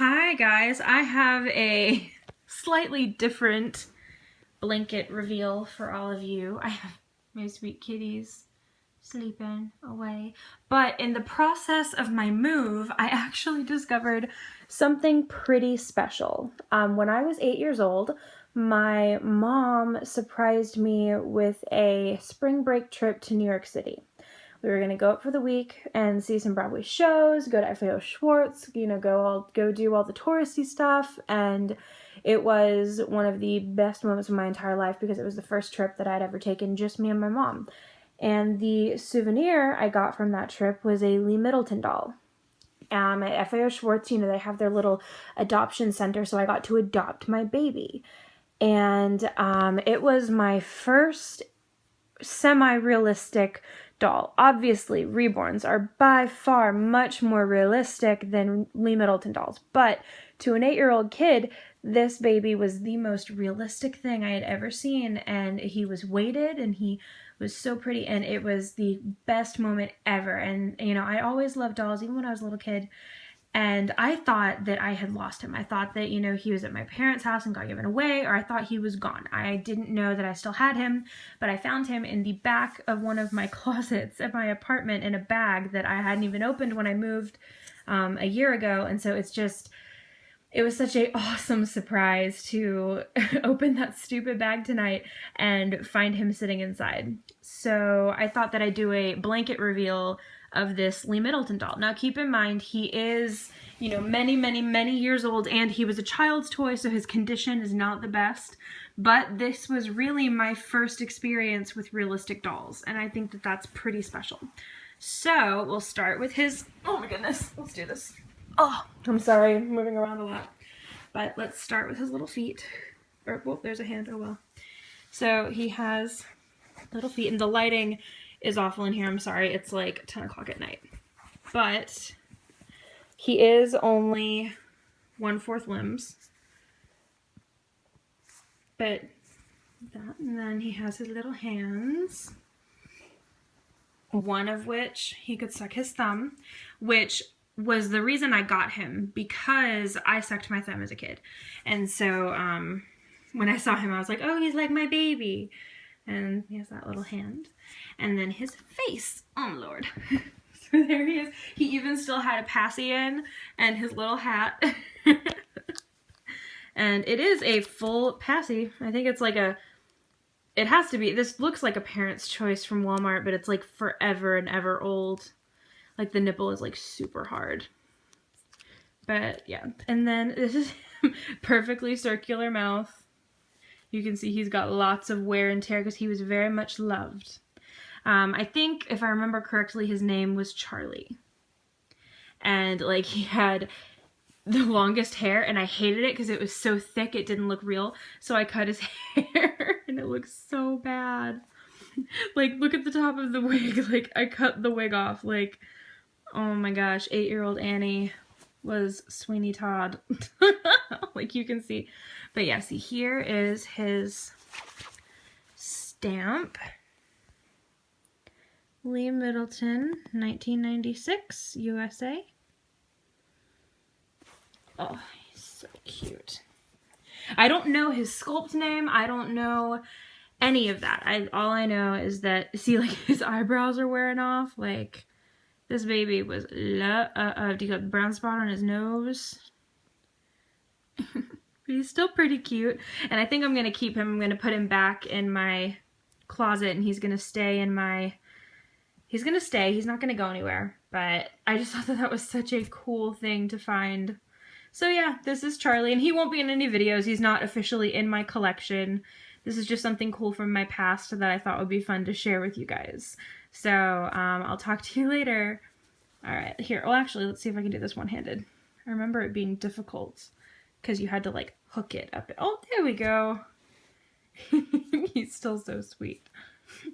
Hi guys, I have a slightly different blanket reveal for all of you. I have my sweet kitties sleeping away, but in the process of my move, I actually discovered something pretty special. When I was 8 years old, my mom surprised me with a spring break trip to New York City. We were gonna go up for the week and see some Broadway shows, go to FAO Schwartz, go do all the touristy stuff, and it was one of the best moments of my entire life because it was the first trip that I'd ever taken, just me and my mom. And the souvenir I got from that trip was a Lee Middleton doll. At FAO Schwartz, they have their little adoption center, so I got to adopt my baby. And it was my first semi-realistic doll. Obviously, reborns are by far much more realistic than Lee Middleton dolls, but to an 8-year-old kid, this baby was the most realistic thing I had ever seen, and he was weighted and he was so pretty, and it was the best moment ever. And I always loved dolls, even when I was a little kid. And I thought that I had lost him. I thought that, he was at my parents' house and got given away, or I thought he was gone. I didn't know that I still had him, but I found him in the back of one of my closets at my apartment in a bag that I hadn't even opened when I moved a year ago. And so it was such an awesome surprise to open that stupid bag tonight and find him sitting inside. So I thought that I'd do a blanket reveal of this Lee Middleton doll. Now keep in mind, he is, many, many, many years old, and he was a child's toy, so his condition is not the best. But this was really my first experience with realistic dolls, and I think that that's pretty special. So we'll start with his, oh my goodness, let's do this. Oh, I'm sorry, I'm moving around a lot. But let's start with his little feet. Whoop, there's a hand, oh well. So he has little feet, and the lighting is awful in here. I'm sorry, it's like 10 o'clock at night. But he is only 1/4 limbs. But that, and then he has his little hands. One of which he could suck his thumb, which was the reason I got him, because I sucked my thumb as a kid. And so when I saw him, I was like, oh, he's like my baby. And he has that little hand. And then his face. Oh, Lord. So there he is. He even still had a passy in and his little hat. And it is a full passy. I think it's like it has to be. This looks like a Parent's Choice from Walmart, but it's like forever and ever old. Like the nipple is like super hard. But yeah. And then this is perfectly circular mouth. You can see he's got lots of wear and tear because he was very much loved. I think, if I remember correctly, his name was Charlie. And, he had the longest hair, and I hated it because it was so thick it didn't look real. So I cut his hair, and it looks so bad. Look at the top of the wig. I cut the wig off. Oh my gosh, 8-year-old Annie was Sweeney Todd. You can see. But yeah, see, here is his stamp. Lee Middleton, 1996, USA. Oh, he's so cute. I don't know his sculpt name. I don't know any of that. All I know is that, see, his eyebrows are wearing off. This baby was loved. He got a brown spot on his nose. He's still pretty cute, and I think I'm gonna keep him. I'm gonna put him back in my closet, and he's gonna stay in my. He's gonna stay. He's not gonna go anywhere. But I just thought that was such a cool thing to find. So yeah, this is Charlie, and he won't be in any videos. He's not officially in my collection. This is just something cool from my past that I thought would be fun to share with you guys. So I'll talk to you later. All right, here. Well, actually, let's see if I can do this one-handed. I remember it being difficult because you had to hook it up. Oh, there we go. He's still so sweet.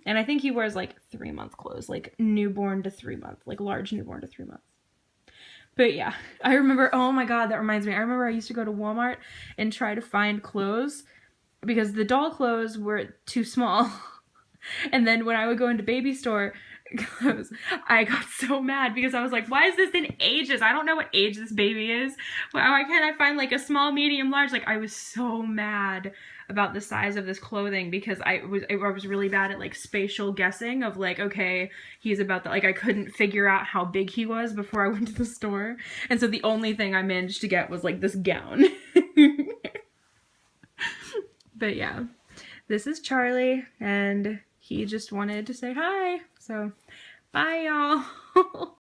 And I think he wears 3-month clothes, newborn to 3 month, large newborn to 3 months. But yeah, I remember, oh my God, that reminds me. I remember I used to go to Walmart and try to find clothes because the doll clothes were too small. And then when I would go into baby store, I got so mad because I was like, why is this in ages? I don't know what age this baby is. Why can't I find like a small, medium, large? Like, I was so mad about the size of this clothing because I was really bad at like spatial guessing of like, okay, he's about that. Like, I couldn't figure out how big he was before I went to the store. And so the only thing I managed to get was like this gown. But yeah, this is Charlie, and he just wanted to say hi. So bye, y'all.